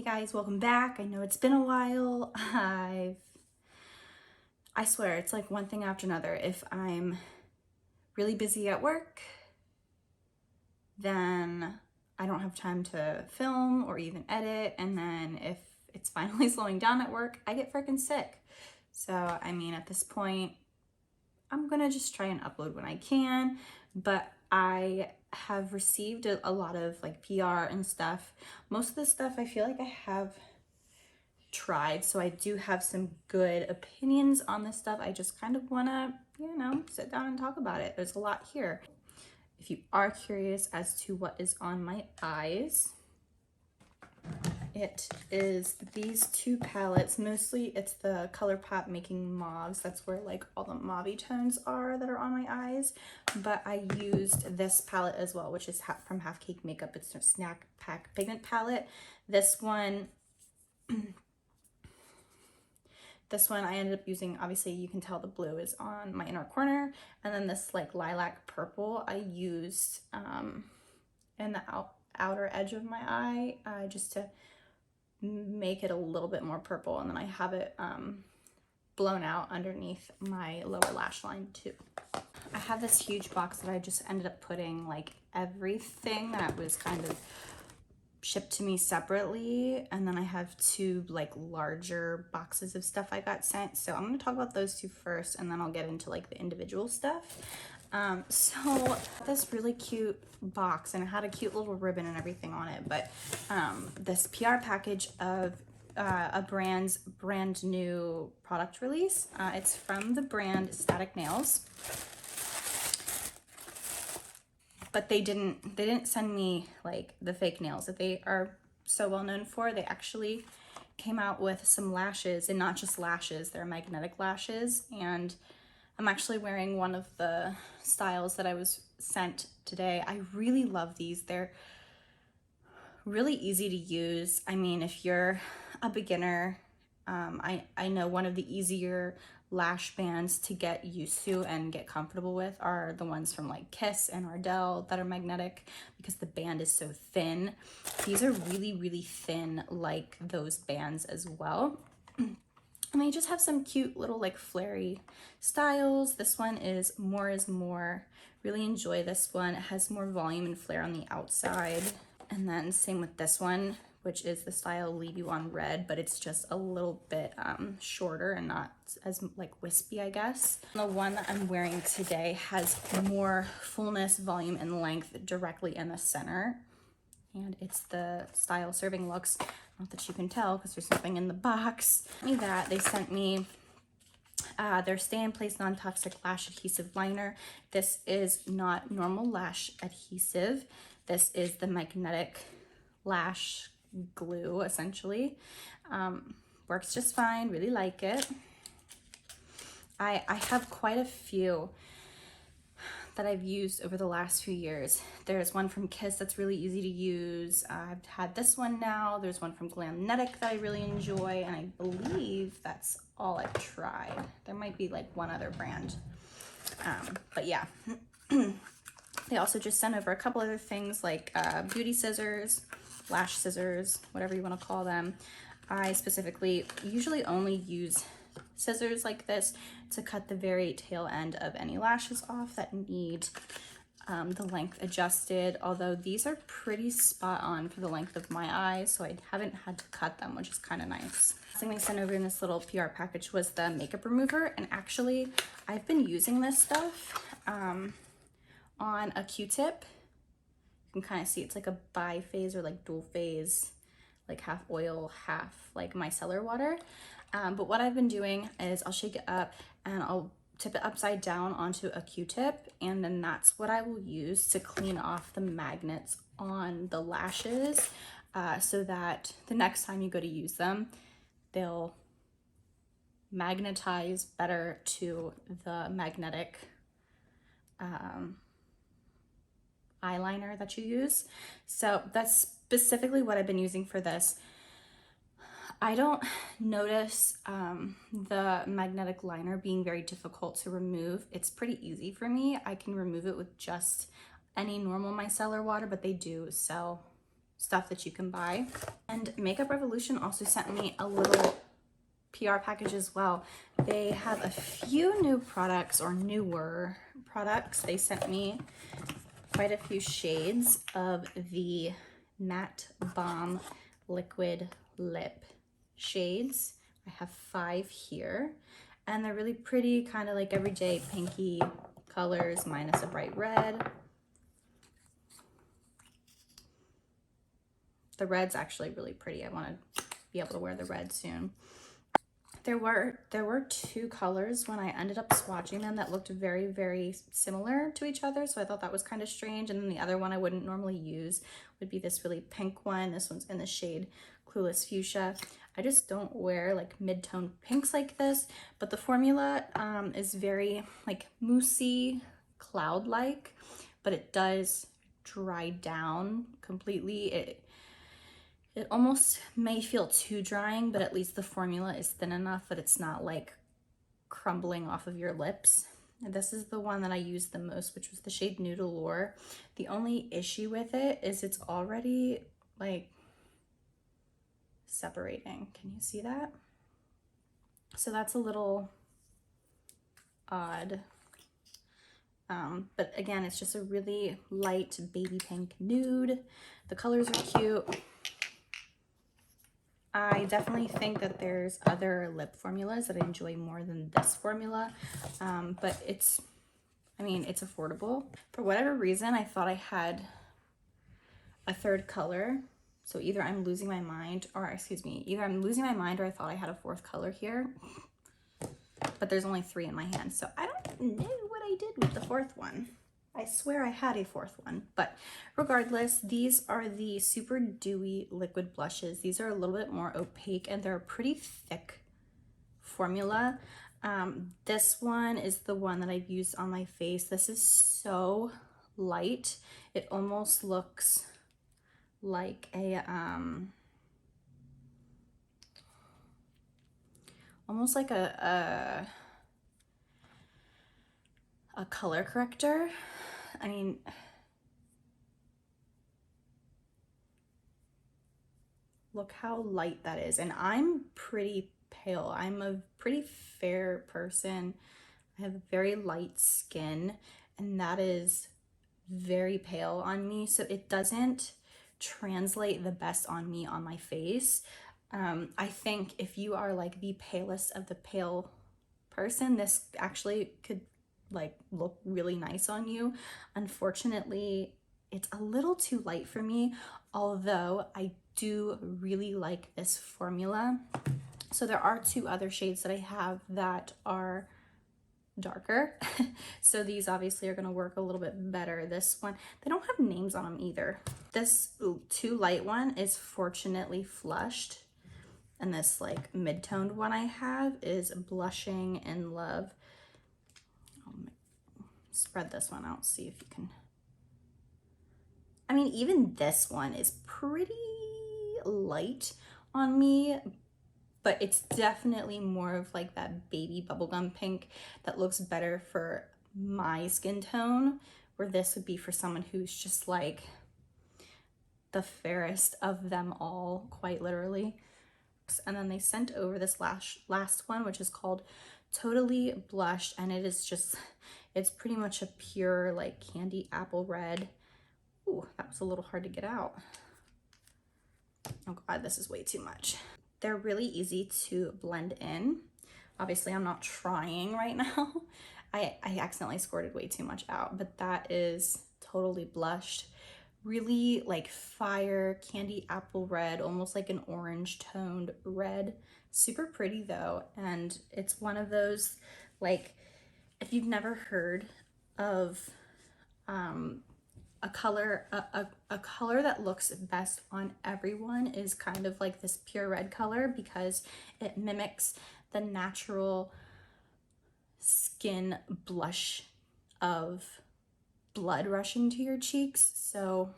Guys, welcome back. I know it's been a while. I swear it's like one thing after another. If I'm really busy at work, then I don't have time to film or even edit. And then if it's finally slowing down at work, I get freaking sick. So, I mean, at this point, I'm gonna just try and upload when I can, but I have received a lot of like PR and stuff. Most of the stuff I feel like I have tried, so I do have some good opinions on this stuff. I just kind of want to, sit down and talk about it. There's a lot here. If you are curious as to what is on my eyes, it is these two palettes. Mostly it's the ColourPop Making Mauves. That's where like all the mauve tones are that are on my eyes. But I used this palette as well, which is from Half Cake Makeup. It's a Snack Pack Pigment palette. This one I ended up using, obviously you can tell the blue is on my inner corner, and then this like lilac purple I used in the outer edge of my eye just to make it a little bit more purple, and then I have it blown out underneath my lower lash line too. I have this huge box that I just ended up putting like everything that was kind of shipped to me separately, and then I have two like larger boxes of stuff I got sent. So I'm going to talk about those two first, and then I'll get into like the individual stuff. So this really cute box, and it had a cute little ribbon and everything on it, but this PR package of a brand's brand new product release. It's from the brand Static Nails. But they didn't send me like the fake nails that they are so well known for. They actually came out with some lashes, and not just lashes, they're magnetic lashes. And I'm actually wearing one of the styles that I was sent today. I really love these. They're really easy to use. I mean, if you're a beginner, I know one of the easier lash bands to get used to and get comfortable with are the ones from like Kiss and Ardell that are magnetic, because the band is so thin. These are really thin, like those bands as well. And they just have some cute little like flary styles. This one is More is More. Really enjoy this one. It has more volume and flare on the outside. And then same with this one, which is the style Leave You on Red, but it's just a little bit shorter and not as like wispy, I guess. The one that I'm wearing today has more fullness, volume, and length directly in the center. And it's the style Serving Looks. Not that you can tell because there's nothing in the box. They sent me their Stay in Place Non-Toxic Lash Adhesive Liner. This is not normal lash adhesive. This is the magnetic lash glue, essentially. Works just fine, really like it. I have quite a few that I've used over the last few years. There's one from Kiss that's really easy to use. I've had this one now. There's one from Glamnetic that I really enjoy, and I believe that's all I've tried. There might be like one other brand, but yeah. They also just sent over a couple other things like beauty scissors, lash scissors, whatever you want to call them. I specifically usually only use scissors like this to cut the very tail end of any lashes off that need the length adjusted, although these are pretty spot on for the length of my eyes, so I haven't had to cut them, which is kind of nice. The thing they sent over in this little PR package was the makeup remover, and actually I've been using this stuff on a Q-tip. You can kind of see it's like a bi-phase or like dual phase, like half oil, half like micellar water. But what I've been doing is I'll shake it up and I'll tip it upside down onto a Q-tip, and then that's what I will use to clean off the magnets on the lashes, so that the next time you go to use them, they'll magnetize better to the magnetic eyeliner that you use. So that's specifically what I've been using for this. I don't notice the magnetic liner being very difficult to remove. It's pretty easy for me. I can remove it with just any normal micellar water, but they do sell stuff that you can buy. And Makeup Revolution also sent me a little PR package as well. They have a few new products, or newer products. They sent me quite a few shades of the Matte Balm Liquid Lip shades. I have 5 here, and they're really pretty, kind of like everyday pinky colors minus a bright red. The red's actually really pretty. I want to be able to wear the red soon. There were 2 colors when I ended up swatching them that looked very, very similar to each other, so I thought that was kind of strange. And then the other one I wouldn't normally use would be this really pink one. This one's in the shade Clueless Fuchsia. I just don't wear like mid-tone pinks like this, but the formula is very like moussey, cloud-like, but it does dry down completely. It almost may feel too drying, but at least the formula is thin enough that it's not like crumbling off of your lips. And this is the one that I used the most, which was the shade Nude Allure. The only issue with it is it's already like separating. Can you see that? So that's a little odd. But again, it's just a really light baby pink nude. The colors are cute. I definitely think that there's other lip formulas that I enjoy more than this formula, but it's affordable. For whatever reason, I thought I had a third color. So either I'm losing my mind, or either I'm losing my mind or I thought I had a 4th color here. But there's only 3 in my hand, so I don't know what I did with the 4th one. I swear I had a 4th one, but regardless, these are the Super Dewy Liquid Blushes. These are a little bit more opaque and they're a pretty thick formula. This one is the one that I've used on my face. This is so light. It almost looks like a, almost like a color corrector. I mean, look how light that is. And I'm pretty pale. I'm a pretty fair person. I have very light skin, and that is very pale on me. So it doesn't translate the best on me on my face. I think if you are like the palest of the pale person, this actually could like look really nice on you. Unfortunately, it's a little too light for me, although I do really like this formula. So there are 2 other shades that I have that are darker. So these obviously are going to work a little bit better. This one, they don't have names on them either. This too light one is Fortunately Flushed. And this like mid-toned one I have is Blushing in Love. Spread this one out, see if you can. I mean, even this one is pretty light on me, but it's definitely more of like that baby bubblegum pink that looks better for my skin tone, where this would be for someone who's just like the fairest of them all, quite literally. And then they sent over this last one, which is called Totally Blushed, and it is just, it's pretty much a pure like candy apple red. Ooh, that was a little hard to get out. Oh God, this is way too much. They're really easy to blend in. Obviously, I'm not trying right now. I accidentally squirted way too much out, but that is Totally Blushed. Really like fire candy apple red, almost like an orange toned red. Super pretty though, and it's one of those, like, if you've never heard of a color that looks best on everyone is kind of like this pure red color, because it mimics the natural skin blush of blood rushing to your cheeks. So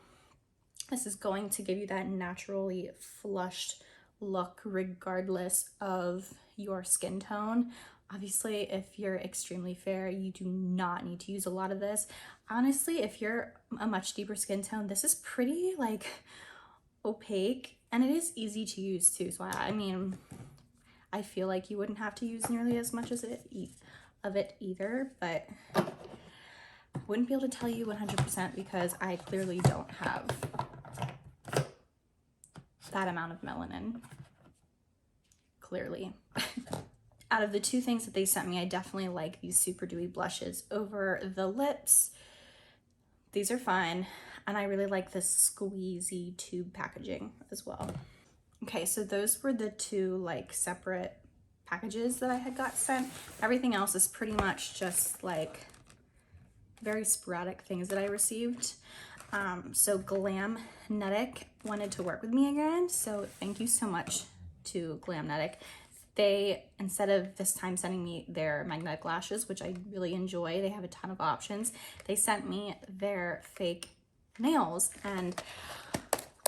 this is going to give you that naturally flushed look regardless of your skin tone. Obviously, if you're extremely fair, you do not need to use a lot of this. Honestly, if you're a much deeper skin tone, this is pretty like opaque, and it is easy to use too. So I mean, I feel like you wouldn't have to use nearly as much as of it either, but I wouldn't be able to tell you 100% because I clearly don't have that amount of melanin, clearly. Out of the two things that they sent me, I definitely like these Super Dewy blushes over the lips. These are fun, and I really like this squeezy tube packaging as well. Okay, so those were the two like separate packages that I had got sent. Everything else is pretty much just like very sporadic things that I received. So Glamnetic wanted to work with me again, so thank you so much to Glamnetic. They, instead of this time sending me their magnetic lashes, which I really enjoy, they have a ton of options, they sent me their fake nails, and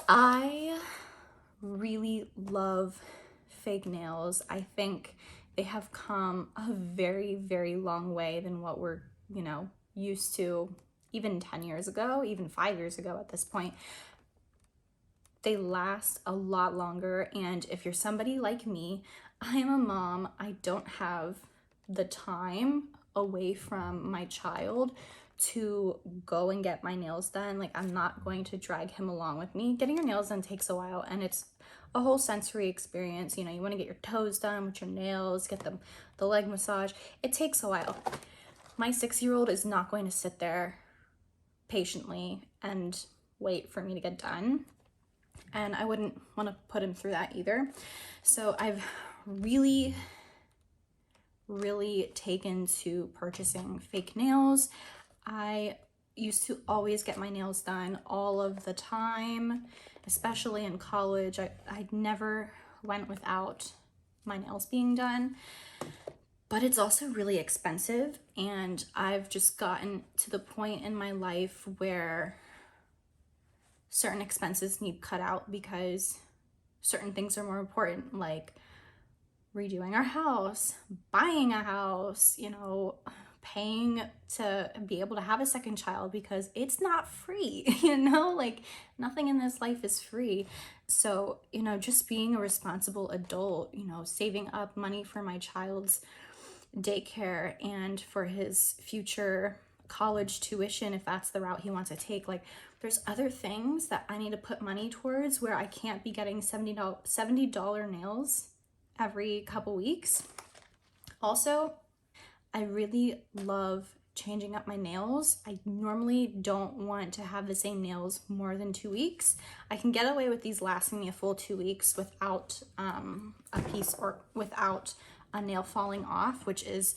I really love fake nails. I think they have come a very, very long way than what we're, you know, used to even 10 years ago, even 5 years ago at this point. They last a lot longer, and if you're somebody like me, I am a mom, I don't have the time away from my child to go and get my nails done. Like, I'm not going to drag him along with me. Getting your nails done takes a while, and it's a whole sensory experience. You know, you want to get your toes done with your nails, get the leg massage. It takes a while. My 6-year-old is not going to sit there patiently and wait for me to get done, and I wouldn't want to put him through that either. So I've really taken to purchasing fake nails. I used to always get my nails done all of the time, especially in college. I never went without my nails being done, but it's also really expensive, and I've just gotten to the point in my life where certain expenses need cut out because certain things are more important, like redoing our house, buying a house, you know, paying to be able to have a second child, because it's not free, you know, like nothing in this life is free. So, you know, just being a responsible adult, you know, saving up money for my child's daycare and for his future college tuition, if that's the route he wants to take. Like, there's other things that I need to put money towards where I can't be getting $70 nails every couple weeks. Also, I really love changing up my nails. I normally don't want to have the same nails more than 2 weeks. I can get away with these lasting me a full 2 weeks without a piece or without a nail falling off, which is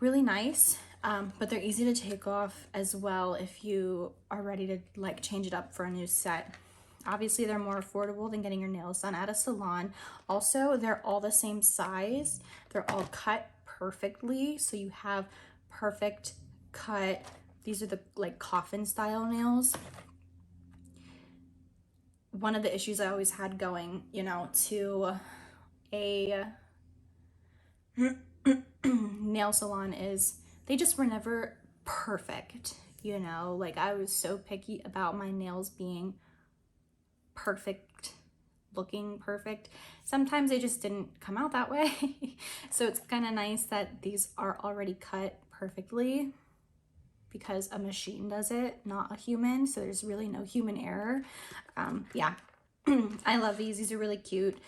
really nice. But they're easy to take off as well if you are ready to like change it up for a new set. Obviously, they're more affordable than getting your nails done at a salon. Also, they're all the same size. They're all cut perfectly, so you have perfect cut. These are the like coffin style nails. One of the issues I always had going, you know, to a nail salon is they just were never perfect, you know? Like, I was so picky about my nails being perfect, looking perfect. Sometimes they just didn't come out that way. So it's kind of nice that these are already cut perfectly because a machine does it, not a human. So there's really no human error. Yeah, I love these. These are really cute.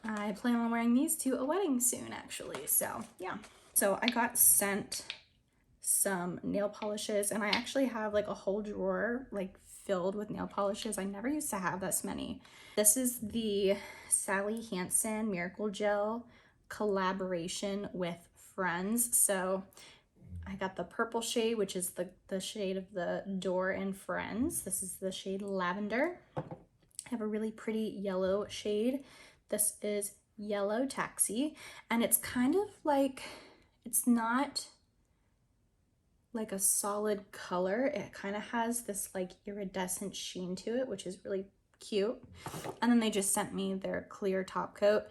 I plan on wearing these to a wedding soon, actually. So yeah. So I got sent some nail polishes, and I actually have like a whole drawer like filled with nail polishes. I never used to have this many. This is the Sally Hansen Miracle Gel collaboration with Friends. So I got the purple shade, which is the shade of the door in Friends. This is the shade Lavender. I have a really pretty yellow shade. This is Yellow Taxi, and it's kind of like, it's not like a solid color. It kind of has this like iridescent sheen to it, which is really cute. And then they just sent me their clear top coat.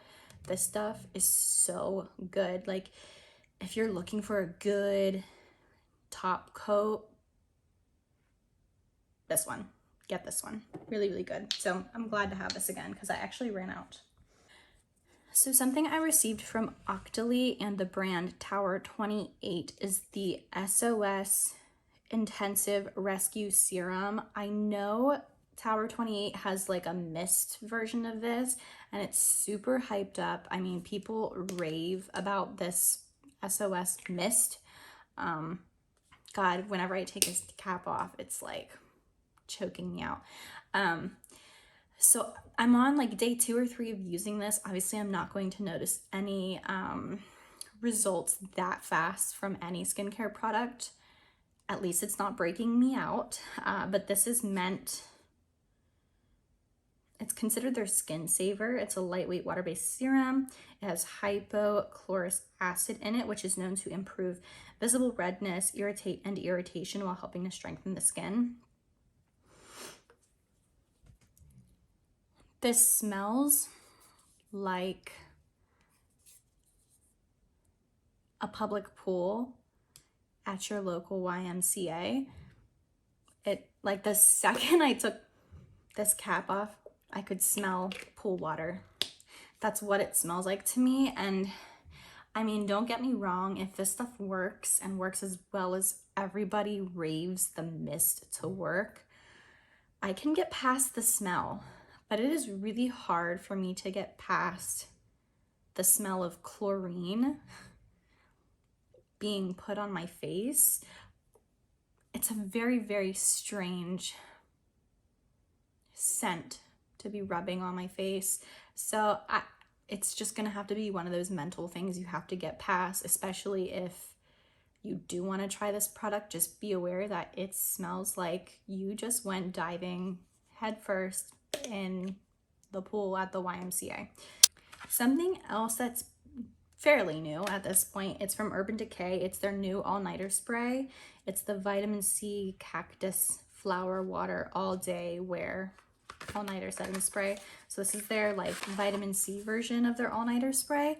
This stuff is so good. Like, if you're looking for a good top coat, this one. get this one. Really, really good. So I'm glad to have this again because I actually ran out. So something I received from Octoly and the brand Tower 28 is the SOS Intensive Rescue Serum. I know Tower 28 has like a mist version of this and it's super hyped up. I mean, people rave about this SOS mist. God, whenever I take his cap off, it's like choking me out. So I'm on like day 2 or 3 of using this. Obviously, I'm not going to notice any results that fast from any skincare product. At least it's not breaking me out. But this is meant, it's considered their skin saver. It's a lightweight water-based serum. It has hypochlorous acid in it, which is known to improve visible redness, irritation while helping to strengthen the skin. This smells like a public pool at your local YMCA. It, like, the second I took this cap off, I could smell pool water. That's what it smells like to me. And I mean, don't get me wrong, if this stuff works and works as well as everybody raves the mist to work, I can get past the smell, but it is really hard for me to get past the smell of chlorine being put on my face. It's a very, very strange scent to be rubbing on my face. So it's just gonna have to be one of those mental things you have to get past, especially if you do want to try this product. Just be aware that it smells like you just went diving headfirst in the pool at the YMCA. Something else that's fairly new at this point, it's from Urban Decay. It's their new all-nighter spray. It's the vitamin C cactus flower water all day wear all-nighter setting spray. So this is their like vitamin C version of their all-nighter spray.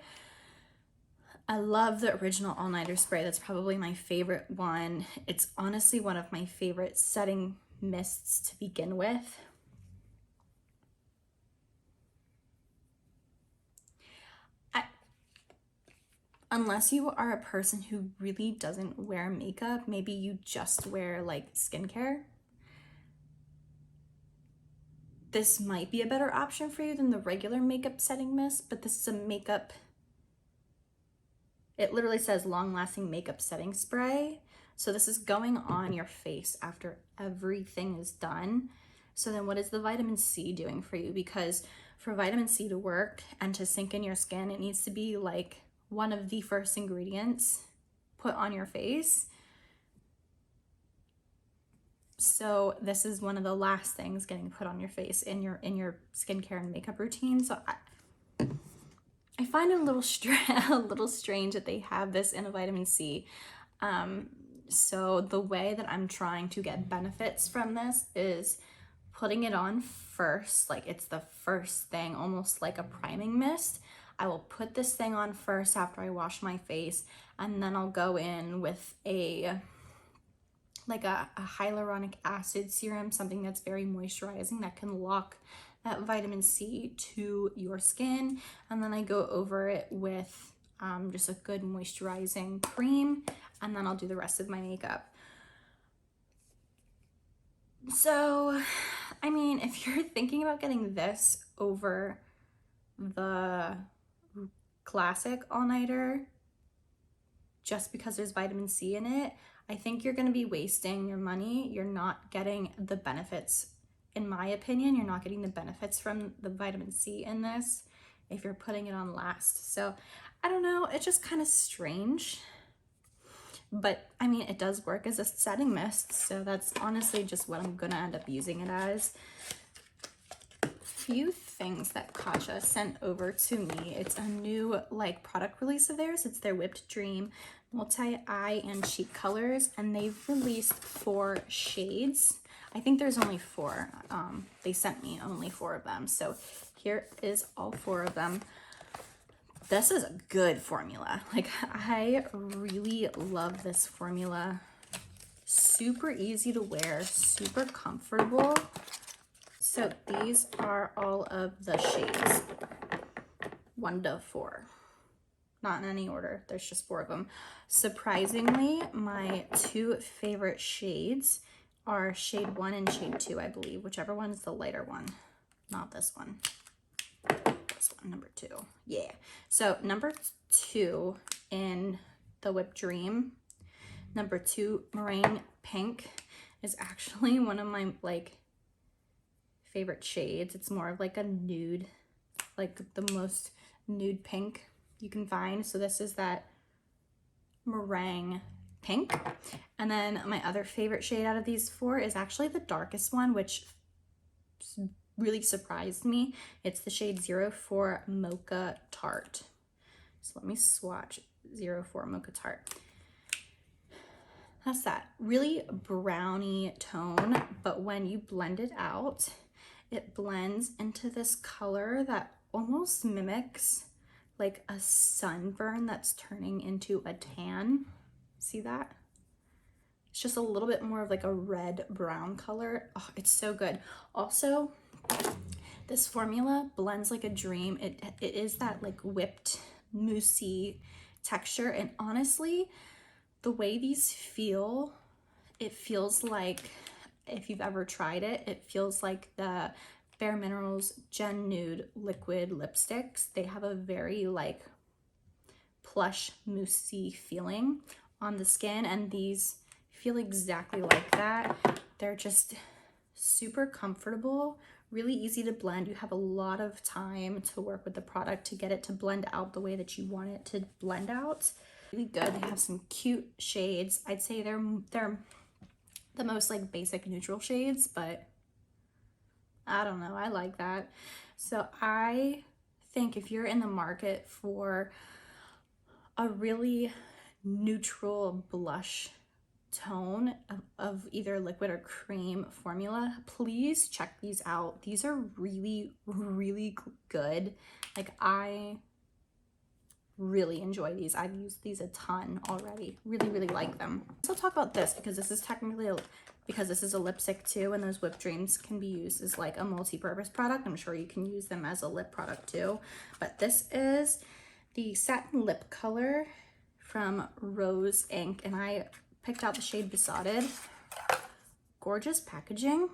I love the original all-nighter spray. That's probably my favorite one. It's honestly one of my favorite setting mists to begin with. Unless you are a person who really doesn't wear makeup, maybe you just wear like skincare, this might be a better option for you than the regular makeup setting mist, but this is a makeup, it literally says long-lasting makeup setting spray. So this is going on your face after everything is done. So then what is the vitamin C doing for you? Because for vitamin C to work and to sink in your skin, it needs to be like one of the first ingredients put on your face. So this is one of the last things getting put on your face in your skincare and makeup routine. So I find it a little strange that they have this in a vitamin C. So the way that I'm trying to get benefits from this is putting it on first, like it's the first thing, almost like a priming mist. I will put this thing on first after I wash my face, and then I'll go in with a hyaluronic acid serum, something that's very moisturizing that can lock that vitamin C to your skin. And then I go over it with just a good moisturizing cream, and then I'll do the rest of my makeup. So, I mean, if you're thinking about getting this over the classic all-nighter just because there's vitamin C in it, I think you're going to be wasting your money. You're not getting the benefits, in my opinion. You're not getting the benefits from the vitamin C in this if you're putting it on last. So I don't know, it's just kind of strange, but I mean, it does work as a setting mist, so that's honestly just what I'm gonna end up using it as. Few things that Kaja sent over to me. It's a new like product release of theirs. It's their Whipped Dream multi-eye and cheek colors, and they've released 4 shades. I think there's only 4. They sent me only 4 of them, so here is all 4 of them. This is a good formula. Like, I really love this formula. Super easy to wear, super comfortable. So these are all of the shades, 1 to 4. Not in any order, there's just 4 of them. Surprisingly, my 2 favorite shades are shade 1 and shade 2, I believe, whichever one is the lighter one, not this one. This one, number 2. Yeah. So number 2 in the Whipped Dream, number 2 Meringue Pink, is actually one of my like favorite shades. It's more of like a nude, like the most nude pink you can find. So this is that Meringue Pink. And then my other favorite shade out of these 4 is actually the darkest one, which really surprised me. It's the shade 04 Mocha Tart. So let me swatch 04 Mocha Tart. That's that really browny tone, but when you blend it out, it blends into this color that almost mimics like a sunburn that's turning into a tan. See that? It's just a little bit more of like a red brown color. Oh, it's so good. Also, this formula blends like a dream. It is that like whipped moussey texture, and honestly, the way these feel, it feels like, if you've ever tried it, it feels like the Bare Minerals Gen Nude liquid lipsticks. They have a very like plush moussey feeling on the skin, and these feel exactly like that. They're just super comfortable, really easy to blend. You have a lot of time to work with the product to get it to blend out the way that you want it to blend out. Really good. They have some cute shades. I'd say they're the most like basic neutral shades, but I don't know, I like that. So I think if you're in the market for a really neutral blush tone of either liquid or cream formula, please check these out. These are really, really good. Like, I really enjoy these. I've used these a ton already. Really, really like them. So I'll talk about this because this is technically because this is a lipstick too, and those Whipped Dreams can be used as like a multi-purpose product. I'm sure you can use them as a lip product too. But this is the Satin Lip Color from Rose Inc. And I picked out the shade Besotted. Gorgeous packaging.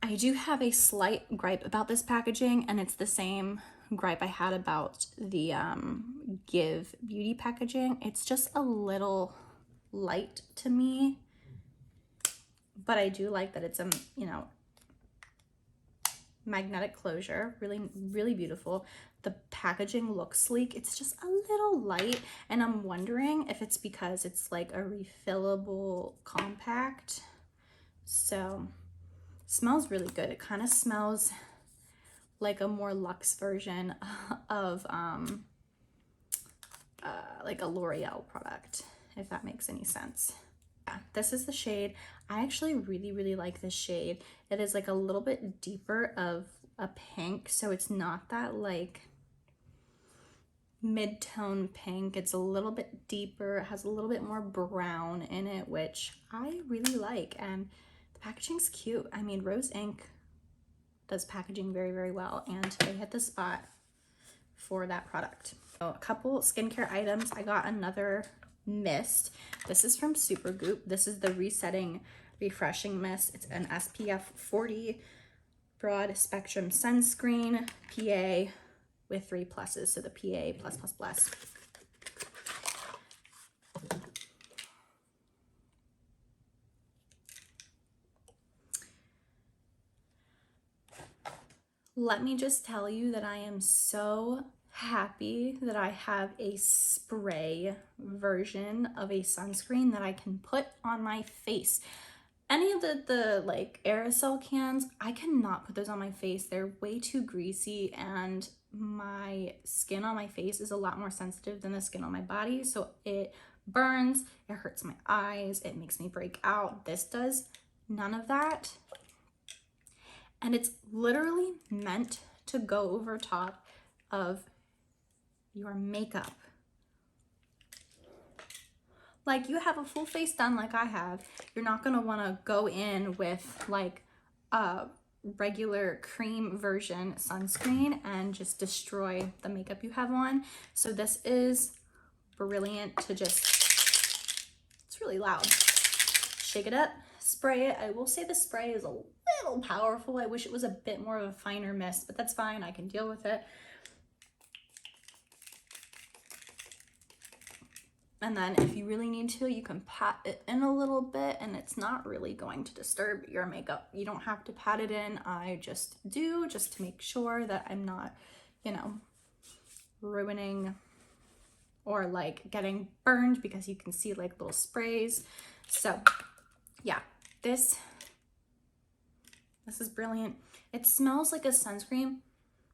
I do have a slight gripe about this packaging, and it's the same gripe I had about the Give Beauty packaging. It's just a little light to me, but I do like that it's a, you know, magnetic closure. Really, really beautiful. The packaging looks sleek. It's just a little light, and I'm wondering if it's because it's like a refillable compact. So smells really good. It kind of smells like a more luxe version of like a L'Oreal product, if that makes any sense. Yeah, this is the shade. I actually really, really like this shade. It is like a little bit deeper of a pink, so it's not that like mid-tone pink. It's a little bit deeper. It has a little bit more brown in it, which I really like, and the packaging's cute. I mean, Rose Inc. does packaging very, very well, and they hit the spot for that product. So a couple skincare items. I got another mist. This is from Supergoop. This is the Resetting Refreshing Mist. It's an SPF 40 broad spectrum sunscreen, PA with 3 pluses, so the PA plus plus plus. Let me just tell you that I am so happy that I have a spray version of a sunscreen that I can put on my face. Any of the like aerosol cans, I cannot put those on my face. They're way too greasy, and my skin on my face is a lot more sensitive than the skin on my body, so it burns, it hurts my eyes, it makes me break out. This does none of that. And it's literally meant to go over top of your makeup. Like, you have a full face done like I have, you're not gonna wanna go in with like regular cream version sunscreen and just destroy the makeup you have on. So this is brilliant to just, it's really loud. Shake it up, spray it. I will say the spray is a little powerful. I wish it was a bit more of a finer mist, but that's fine. I can deal with it. And then if you really need to, you can pat it in a little bit and it's not really going to disturb your makeup. You don't have to pat it in. I just do, just to make sure that I'm not, you know, ruining or like getting burned, because you can see like little sprays. So yeah, this is brilliant. It smells like a sunscreen,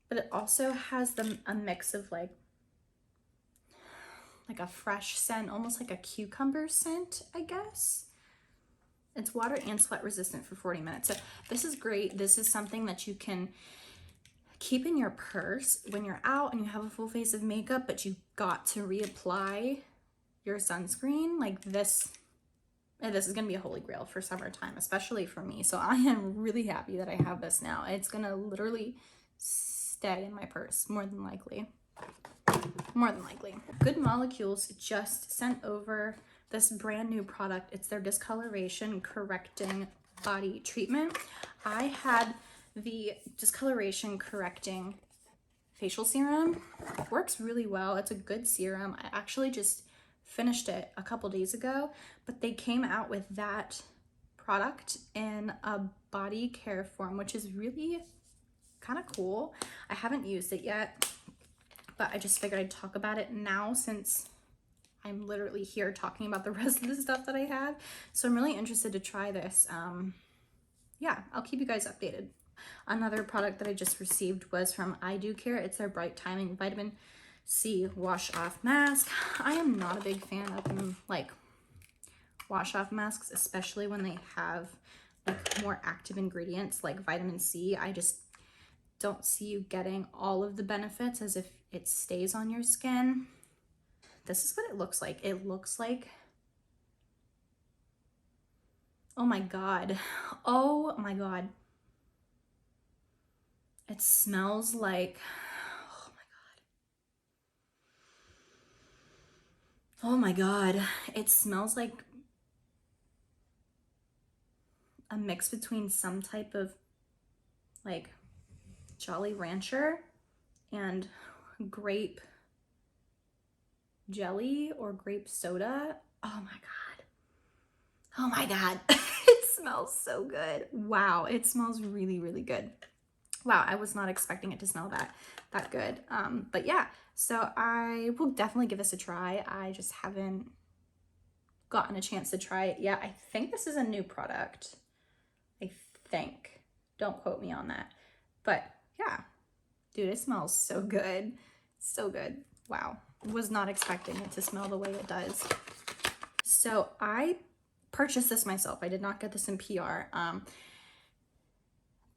but it also has a mix of like a fresh scent, almost like a cucumber scent, I guess. It's water and sweat resistant for 40 minutes. So this is great. This is something that you can keep in your purse when you're out and you have a full face of makeup, but you got to reapply your sunscreen. Like this is gonna be a holy grail for summertime, especially for me. So I am really happy that I have this now. It's gonna literally stay in my purse, more than likely. More than likely. Good Molecules just sent over this brand new product. It's their discoloration correcting body treatment. I had the discoloration correcting facial serum. It works really well. It's a good serum. I actually just finished it a couple days ago, but they came out with that product in a body care form, which is really kind of cool. I haven't used it yet, but I just figured I'd talk about it now since I'm literally here talking about the rest of the stuff that I have. So I'm really interested to try this. Yeah, I'll keep you guys updated. Another product that I just received was from I Do Care. It's their Bright Timing Vitamin C Wash Off Mask. I am not a big fan of them, like wash off masks, especially when they have like more active ingredients like vitamin C. I just don't see you getting all of the benefits as if it stays on your skin. This is what it looks like. It looks like, oh my God. Oh my God. It smells like, oh my God. Oh my God. It smells like a mix between some type of like Jolly Rancher and grape jelly or grape soda. Oh my God. Oh my God. It smells so good. Wow. It smells really, really good. Wow. I was not expecting it to smell that good. But yeah, so I will definitely give this a try. I just haven't gotten a chance to try it yet. I think this is a new product. I think. Don't quote me on that. But yeah, dude, it smells so good. So good. Wow. Was not expecting it to smell the way it does. So I purchased this myself. I did not get this in PR.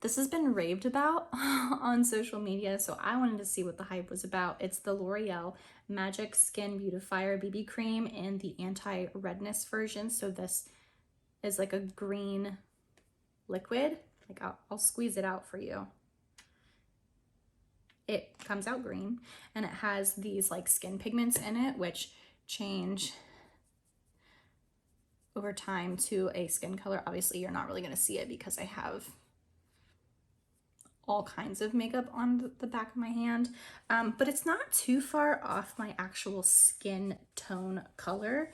This has been raved about on social media, so I wanted to see what the hype was about. It's the L'Oreal Magic Skin Beautifier BB Cream in the anti-redness version. So this is like a green liquid. Like I'll squeeze it out for you. It comes out green and it has these like skin pigments in it, which change over time to a skin color. Obviously you're not really going to see it because I have all kinds of makeup on the back of my hand, but it's not too far off my actual skin tone color.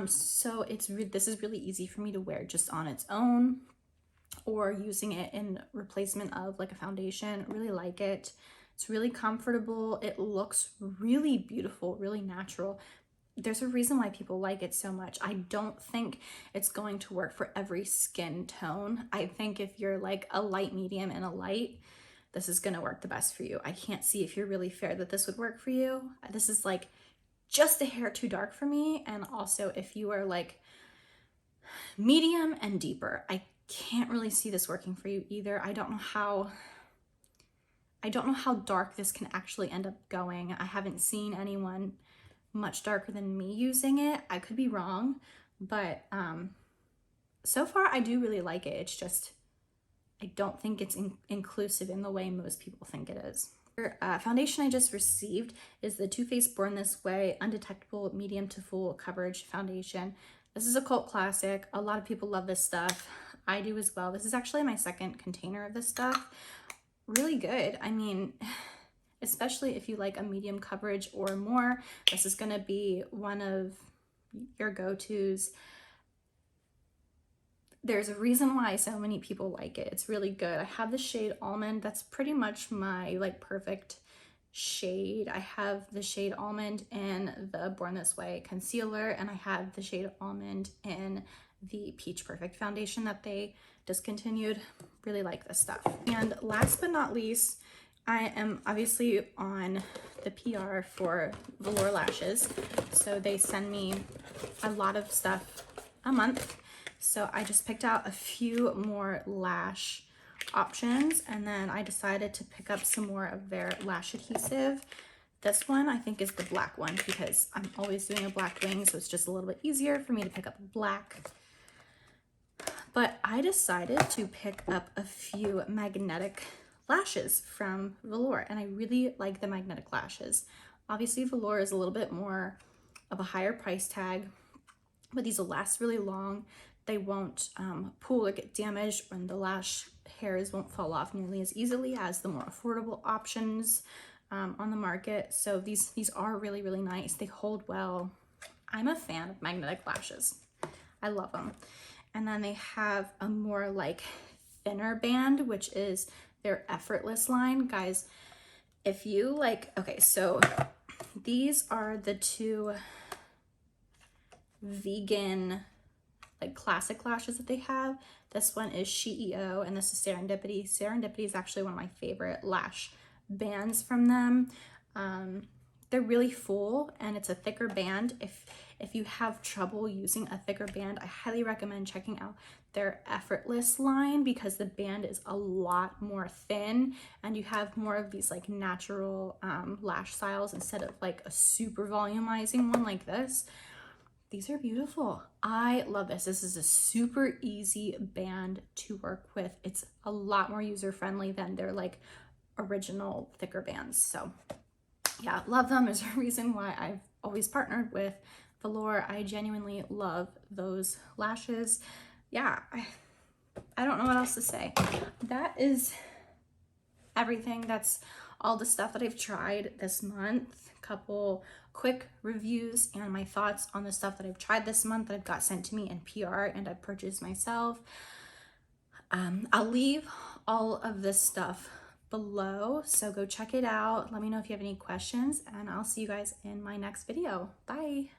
So this is really easy for me to wear just on its own or using it in replacement of like a foundation. Really like it. It's really comfortable. It looks really beautiful, really natural. There's a reason why people like it so much. I don't think it's going to work for every skin tone. I think if you're like a light, medium, and a light, this is gonna work the best for you. I can't see if you're really fair that this would work for you. This is like just a hair too dark for me. And also if you are like medium and deeper, I can't really see this working for you either. I don't know how dark this can actually end up going. I haven't seen anyone much darker than me using it. I could be wrong, but so far I do really like it. It's just I don't think it's inclusive in the way most people think it is. Foundation I just received is the Too Faced Born This Way Undetectable Medium to Full Coverage Foundation. This is a cult classic. A lot of people love this stuff. I do as well. This is actually my second container of this stuff. Really good. I mean, especially if you like a medium coverage or more, this is going to be one of your go-tos. There's a reason why so many people like it. It's really good. I have the shade Almond. That's pretty much my like perfect shade. I have the shade Almond in the Born This Way concealer, and I have the shade Almond in the Peach Perfect foundation that they discontinued. Really like this stuff. And last but not least, I am obviously on the PR for Velour lashes. So they send me a lot of stuff a month. So I just picked out a few more lash options, and then I decided to pick up some more of their lash adhesive. This one I think is the black one because I'm always doing a black wing, so it's just a little bit easier for me to pick up black. But I decided to pick up a few magnetic lashes from Velour, and I really like the magnetic lashes. Obviously Velour is a little bit more of a higher price tag, but these will last really long. They won't pull or get damaged, and the lash hairs won't fall off nearly as easily as the more affordable options on the market. So these are really, really nice. They hold well. I'm a fan of magnetic lashes. I love them. And then they have a more like thinner band, which is their Effortless line. Guys, if you like, okay, so these are the two vegan like classic lashes that they have. This one is CEO and this is Serendipity. Serendipity is actually one of my favorite lash bands from them. They're really full and it's a thicker band. If you have trouble using a thicker band, I highly recommend checking out their Effortless line because the band is a lot more thin and you have more of these like natural lash styles instead of like a super volumizing one like this. These are beautiful. I love this. This is a super easy band to work with. It's a lot more user-friendly than their like original thicker bands. So yeah, love them. There's a reason why I've always partnered with Velour. I genuinely love those lashes. Yeah, I don't know what else to say. That is everything. That's all the stuff that I've tried this month. Couple quick reviews and my thoughts on the stuff that I've tried this month that I've got sent to me in PR and I've purchased myself. I'll leave all of this stuff below, so go check it out. Let me know if you have any questions, and I'll see you guys in my next video. Bye.